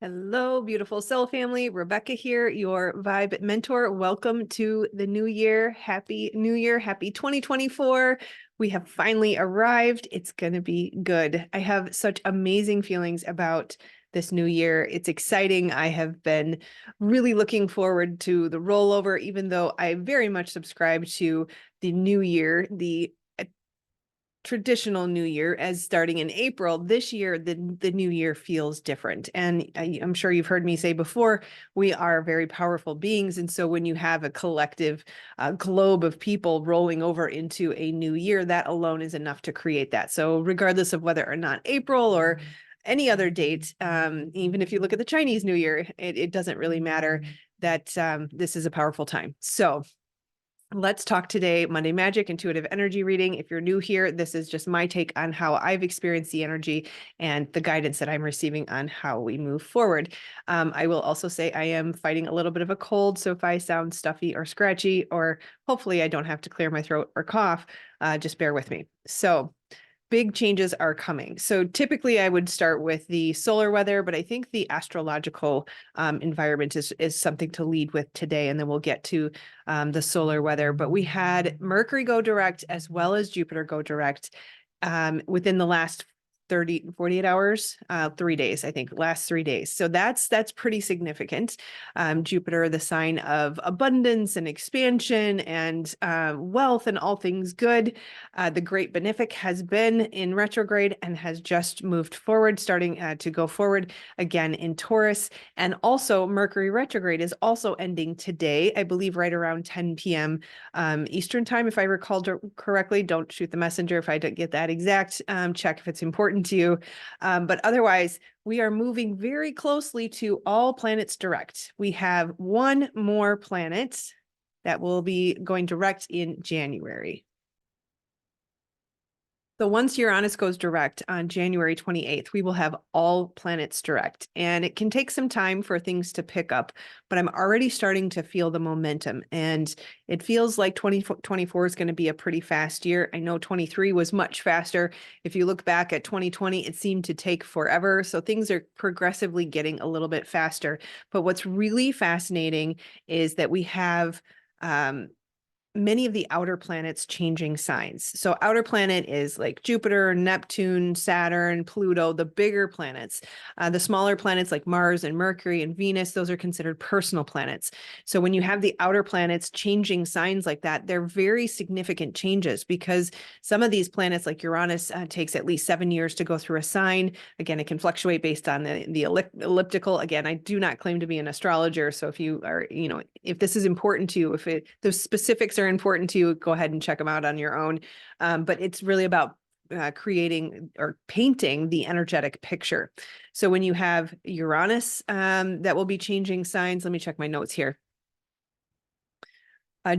Hello, beautiful soul family. Rebecca here, your vibe mentor. Welcome to the new year. Happy New Year. Happy 2024. We have finally arrived. It's going to be good. I have such amazing feelings about this new year. It's exciting. I have been really looking forward to the rollover, even though I very much subscribe to the new year, the traditional new year as starting in April. This year, the new year feels different. And I'm sure you've heard me say before, we are very powerful beings. And so when you have a collective globe of people rolling over into a new year, that alone is enough to create that. So regardless of whether or not April or any other date, even if you look at the Chinese New Year, it doesn't really matter that this is a powerful time. So let's talk today, Monday Magic, intuitive energy reading. If you're new here, this is just my take on how I've experienced the energy and the guidance that I'm receiving on how we move forward. I will also say I am fighting a little bit of a cold, so if I sound stuffy or scratchy, or hopefully I don't have to clear my throat or cough, just bear with me. So big changes are coming. So typically I would start with the solar weather, but I think the astrological environment is something to lead with today. And then we'll get to the solar weather. But we had Mercury go direct as well as Jupiter go direct within the last 48 hours, 3 days, I think, last 3 days. So that's pretty significant. Jupiter, the sign of abundance and expansion and wealth and all things good. The Great Benefic has been in retrograde and has just moved forward, starting to go forward again in Taurus. And also Mercury retrograde is also ending today, I believe right around 10 p.m. Eastern time, if I recall correctly. Don't shoot the messenger if I don't get that exact. Check if it's important to you. But otherwise, we are moving very closely to all planets direct. We have one more planet that will be going direct in January. So once Uranus goes direct on January 28th, we will have all planets direct. And it can take some time for things to pick up, but I'm already starting to feel the momentum. And it feels like 2024 is going to be a pretty fast year. I know 23 was much faster. If you look back at 2020, it seemed to take forever. So things are progressively getting a little bit faster. But what's really fascinating is that we have many of the outer planets changing signs. So outer planet is like Jupiter, Neptune, Saturn, Pluto, the bigger planets. The smaller planets like Mars and Mercury and Venus, those are considered personal planets. So when you have the outer planets changing signs like that, they're very significant changes because some of these planets like Uranus takes at least 7 years to go through a sign. Again, it can fluctuate based on the elliptical. Again, I do not claim to be an astrologer. So if you are, if this is important to you, if those specifics are important to you, go ahead and check them out on your own. But it's really about creating or painting the energetic picture. So when you have Uranus that will be changing signs, let me check my notes here.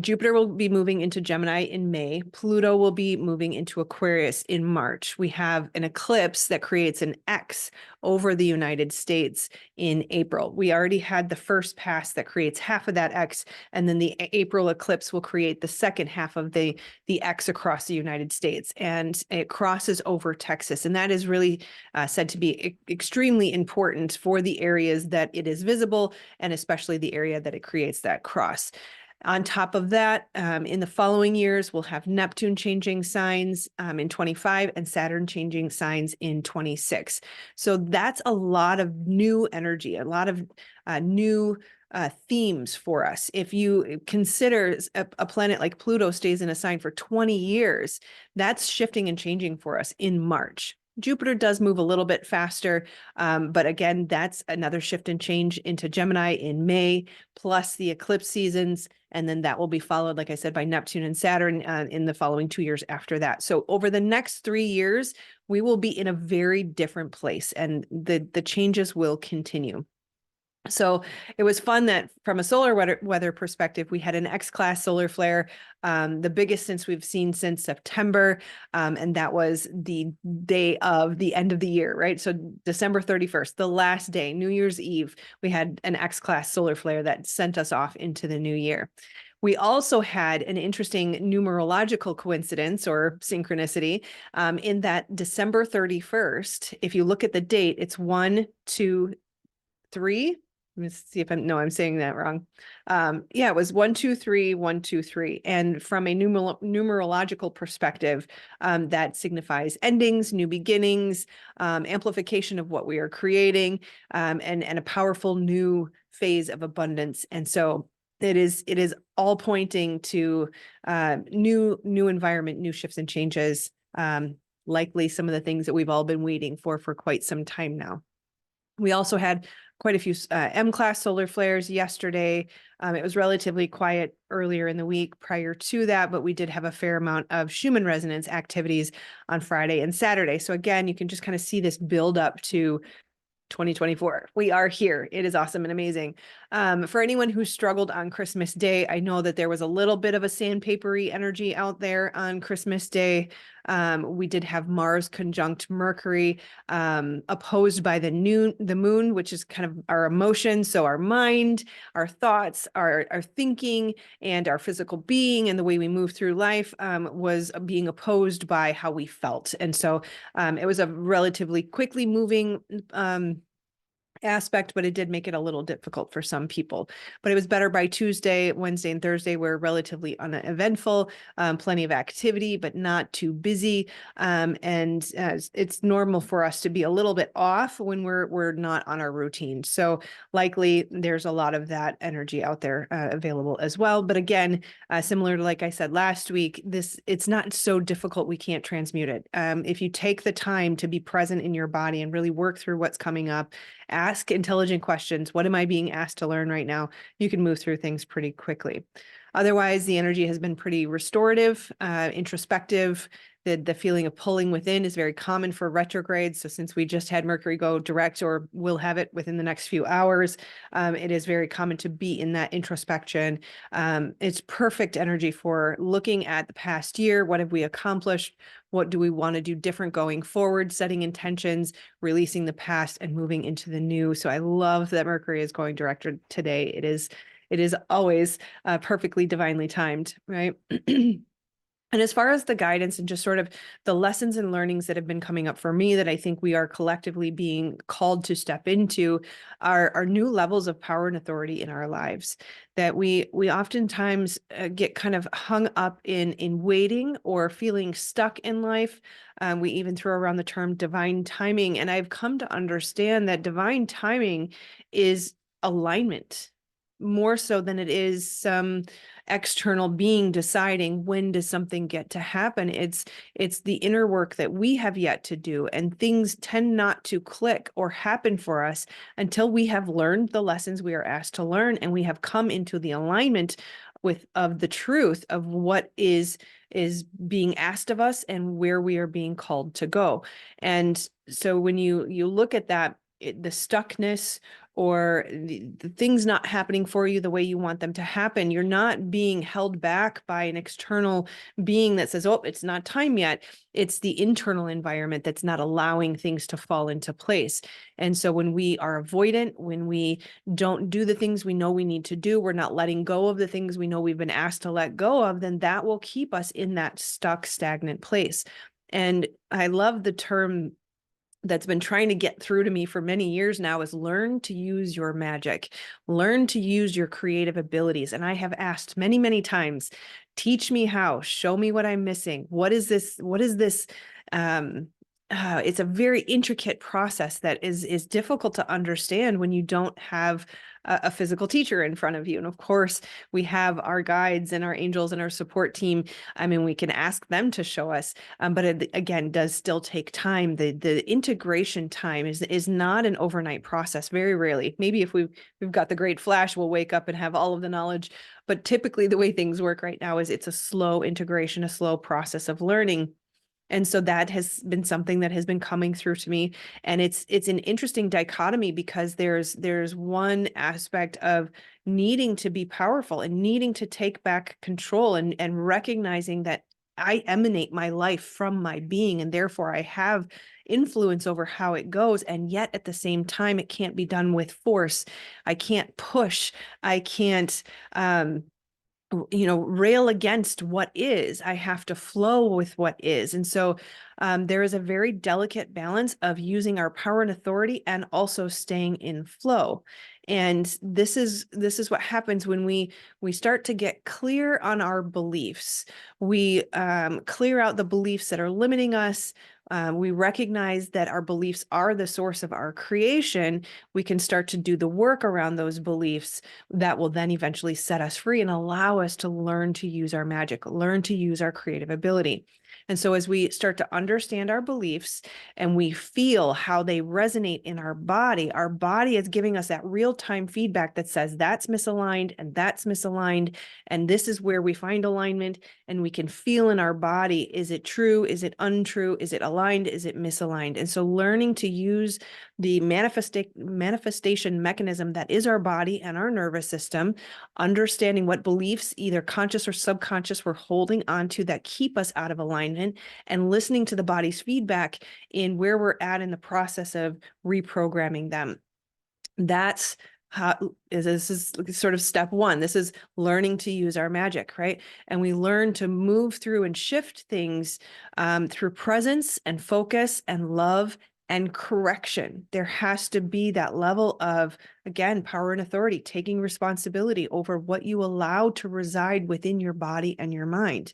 Jupiter will be moving into Gemini in May. Pluto will be moving into Aquarius in March. We have an eclipse that creates an X over the United States in April. We already had the first pass that creates half of that X, and then the April eclipse will create the second half of the X across the United States, and it crosses over Texas. And that is really said to be extremely important for the areas that it is visible, and especially the area that it creates that cross. On top of that, in the following years, we'll have Neptune changing signs in 25 and Saturn changing signs in 26. So that's a lot of new energy, a lot of new themes for us. If you consider a planet like Pluto stays in a sign for 20 years, that's shifting and changing for us in March. Jupiter does move a little bit faster, but again, that's another shift and change into Gemini in May, plus the eclipse seasons. And then that will be followed, like I said, by Neptune and Saturn in the following 2 years after that. So over the next 3 years, we will be in a very different place, and the changes will continue. So it was fun that from a solar weather perspective, we had an X-class solar flare, the biggest since we've seen since September. And that was the day of the end of the year, right? So December 31st, the last day, New Year's Eve, we had an X-class solar flare that sent us off into the new year. We also had an interesting numerological coincidence or synchronicity in that December 31st, if you look at the date, it's 1, 2, 3. Let me see if I'm saying that wrong. Yeah, it was 1, 2, 3, 1, 2, 3. And from a numerological perspective, that signifies endings, new beginnings, amplification of what we are creating, and a powerful new phase of abundance. And so it is all pointing to new environment, new shifts and changes, likely some of the things that we've all been waiting for quite some time now. We also had quite a few M-class solar flares yesterday. It was relatively quiet earlier in the week prior to that, but we did have a fair amount of Schumann resonance activities on Friday and Saturday. So again, you can just kind of see this build up to 2024. We are here. It is awesome and amazing. For anyone who struggled on Christmas Day, I know that there was a little bit of a sandpapery energy out there on Christmas Day. We did have Mars conjunct Mercury, opposed by the moon, which is kind of our emotions. So our mind, our thoughts, our thinking, and our physical being, and the way we move through life was being opposed by how we felt. And so it was a relatively quickly moving aspect, but it did make it a little difficult for some people. But it was better by Tuesday. Wednesday and Thursday were relatively uneventful, plenty of activity, but not too busy. And it's normal for us to be a little bit off when we're not on our routine. So likely there's a lot of that energy out there available as well. But again, similar to like I said last week, it's not so difficult we can't transmute it. If you take the time to be present in your body and really work through what's coming up, ask intelligent questions. What am I being asked to learn right now? You can move through things pretty quickly. Otherwise, the energy has been pretty restorative, introspective. The feeling of pulling within is very common for retrogrades. So since we just had Mercury go direct, or will have it within the next few hours, it is very common to be in that introspection. It's perfect energy for looking at the past year. What have we accomplished? What do we want to do different going forward? Setting intentions, releasing the past, and moving into the new. So I love that Mercury is going direct today. It is always perfectly divinely timed, right? And as far as the guidance and just sort of the lessons and learnings that have been coming up for me that I think we are collectively being called to step into are new levels of power and authority in our lives, that we oftentimes get kind of hung up in waiting or feeling stuck in life. We even throw around the term divine timing. And I've come to understand that divine timing is alignment more so than it is some external being deciding when does something get to happen. It's the inner work that we have yet to do, and things tend not to click or happen for us until we have learned the lessons we are asked to learn, and we have come into the alignment of the truth of what is being asked of us and where we are being called to go. And so when you look at that, the stuckness or the things not happening for you the way you want them to happen, you're not being held back by an external being that says, oh, it's not time yet. It's the internal environment that's not allowing things to fall into place. And so when we are avoidant, when we don't do the things we know we need to do, we're not letting go of the things we know we've been asked to let go of, then that will keep us in that stuck, stagnant place. And I love the term that's been trying to get through to me for many years now is learn to use your magic, learn to use your creative abilities. And I have asked many, many times, teach me how, show me what I'm missing. What is this? It's a very intricate process that is difficult to understand when you don't have a physical teacher in front of you. And of course, we have our guides and our angels and our support team. I mean, we can ask them to show us, but it, again, does still take time. The integration time is not an overnight process. Very rarely. Maybe if we've got the great flash, we'll wake up and have all of the knowledge. But typically the way things work right now is it's a slow integration, a slow process of learning. And so that has been something that has been coming through to me. And it's an interesting dichotomy because there's one aspect of needing to be powerful and needing to take back control and recognizing that I emanate my life from my being, and therefore I have influence over how it goes. And yet at the same time, it can't be done with force. I can't push. I can't rail against what is. I have to flow with what is. And so there is a very delicate balance of using our power and authority and also staying in flow. And this is what happens when we start to get clear on our beliefs. We clear out the beliefs that are limiting us. We recognize that our beliefs are the source of our creation. We can start to do the work around those beliefs that will then eventually set us free and allow us to learn to use our magic, learn to use our creative ability. And so as we start to understand our beliefs and we feel how they resonate in our body is giving us that real-time feedback that says that's misaligned and that's misaligned. And this is where we find alignment, and we can feel in our body, is it true? Is it untrue? Is it aligned? Is it misaligned? And so learning to use the manifestation mechanism that is our body and our nervous system, understanding what beliefs, either conscious or subconscious, we're holding on to that keep us out of alignment, and listening to the body's feedback in where we're at in the process of reprogramming them. This is sort of step one. This is learning to use our magic, right? And we learn to move through and shift things through presence and focus and love and correction. There has to be that level of, again, power and authority, taking responsibility over what you allow to reside within your body and your mind.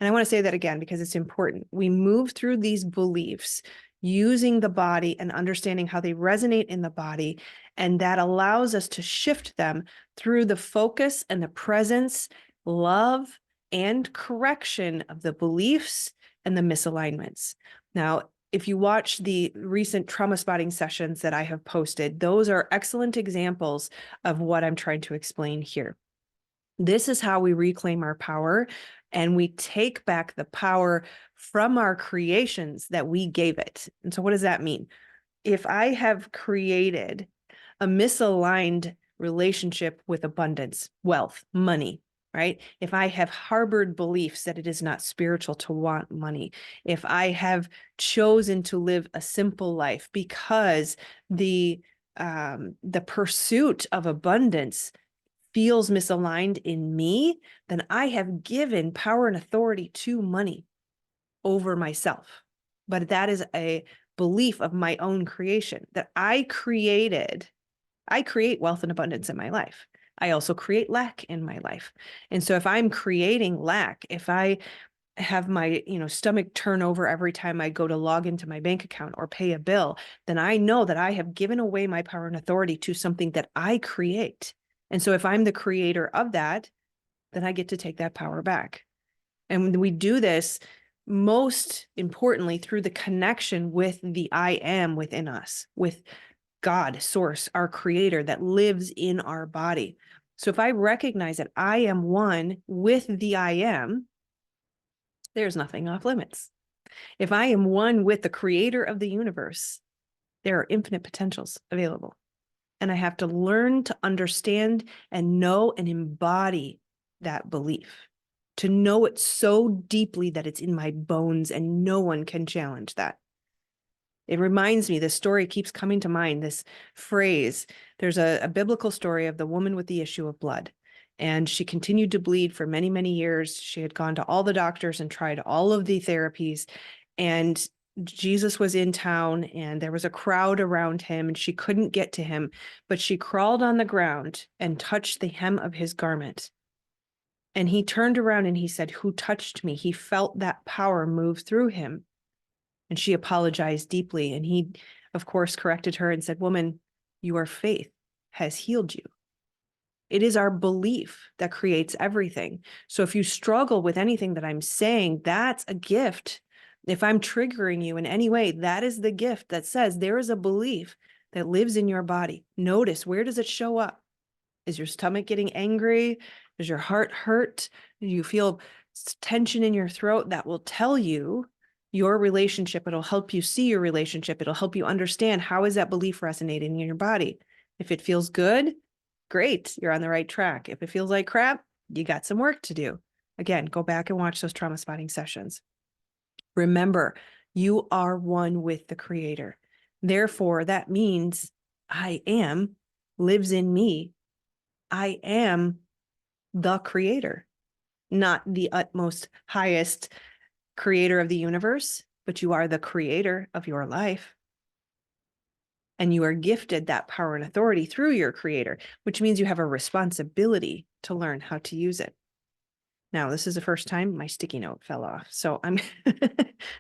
And I want to say that again, because it's important. We move through these beliefs using the body and understanding how they resonate in the body. And that allows us to shift them through the focus and the presence, love, and correction of the beliefs and the misalignments. Now, if you watch the recent trauma spotting sessions that I have posted, those are excellent examples of what I'm trying to explain here. This is how we reclaim our power, and we take back the power from our creations that we gave it. And so what does that mean? If I have created a misaligned relationship with abundance, wealth, money, right? If I have harbored beliefs that it is not spiritual to want money, if I have chosen to live a simple life because the pursuit of abundance feels misaligned in me, then I have given power and authority to money over myself. But that is a belief of my own creation that I created. I create wealth and abundance in my life. I also create lack in my life. And so if I'm creating lack, if I have my, stomach turn over every time I go to log into my bank account or pay a bill, then I know that I have given away my power and authority to something that I create. And so if I'm the creator of that, then I get to take that power back. And when we do this, most importantly, through the connection with the I am within us, with God, source, our creator that lives in our body. So if I recognize that I am one with the I am, there's nothing off limits. If I am one with the creator of the universe, there are infinite potentials available. And I have to learn to understand and know and embody that belief, to know it so deeply that it's in my bones and no one can challenge that. It reminds me, this story keeps coming to mind, this phrase. There's a biblical story of the woman with the issue of blood. And she continued to bleed for many, many years. She had gone to all the doctors and tried all of the therapies. And Jesus was in town and there was a crowd around him and she couldn't get to him, but she crawled on the ground and touched the hem of his garment. And he turned around and he said, "Who touched me?" He felt that power move through him. And she apologized deeply. And he, of course, corrected her and said, "Woman, your faith has healed you." It is our belief that creates everything. So if you struggle with anything that I'm saying, that's a gift. If I'm triggering you in any way, that is the gift that says there is a belief that lives in your body. Notice, where does it show up? Is your stomach getting angry? Does your heart hurt? Do you feel tension in your throat? That will tell you your relationship. It'll help you see your relationship. It'll help you understand, how is that belief resonating in your body? If it feels good, great, you're on the right track. If it feels like crap, you got some work to do. Again, go back and watch those trauma spotting sessions. Remember, you are one with the creator. Therefore, that means I am lives in me. I am the creator. not the utmost highest creator of the universe, but you are the creator of your life. And you are gifted that power and authority through your creator, which means you have a responsibility to learn how to use it. Now, this is the first time my sticky note fell off. So I'm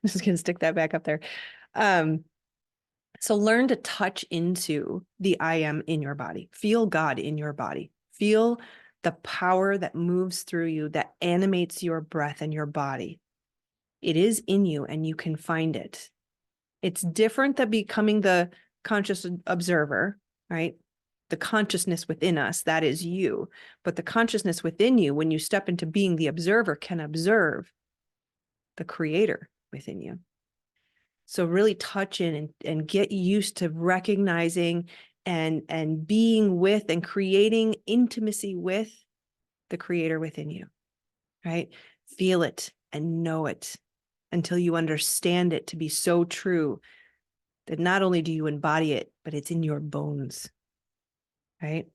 just going to stick that back up there. So learn to touch into the I am in your body. Feel God in your body. Feel the power that moves through you, that animates your breath and your body. It is in you and you can find it. It's different than becoming the conscious observer, right? The consciousness within us, that is you. But the consciousness within you, when you step into being the observer, can observe the creator within you. So really touch in and get used to recognizing and being with and creating intimacy with the creator within you, right? Feel it and know it until you understand it to be so true that not only do you embody it, but it's in your bones, right?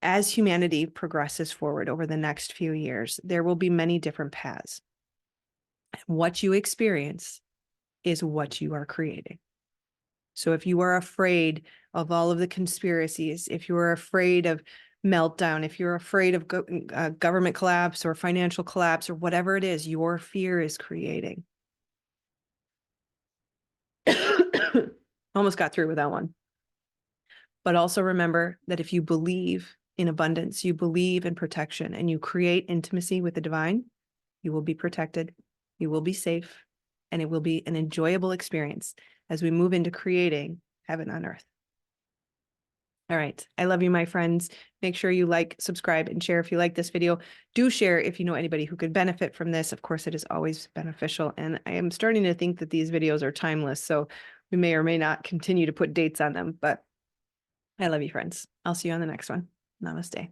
As humanity progresses forward over the next few years, there will be many different paths. What you experience is what you are creating. So if you are afraid of all of the conspiracies, if you are afraid of meltdown, if you're afraid of government collapse or financial collapse or whatever it is, your fear is creating. Almost got through with that one. But also remember that if you believe in abundance, you believe in protection, and you create intimacy with the divine, you will be protected, you will be safe, and it will be an enjoyable experience as we move into creating heaven on earth. All right. I love you, my friends. Make sure you like, subscribe, and share if you like this video. Do share if you know anybody who could benefit from this. Of course, it is always beneficial. And I am starting to think that these videos are timeless, so we may or may not continue to put dates on them, but I love you, friends. I'll see you on the next one. Namaste.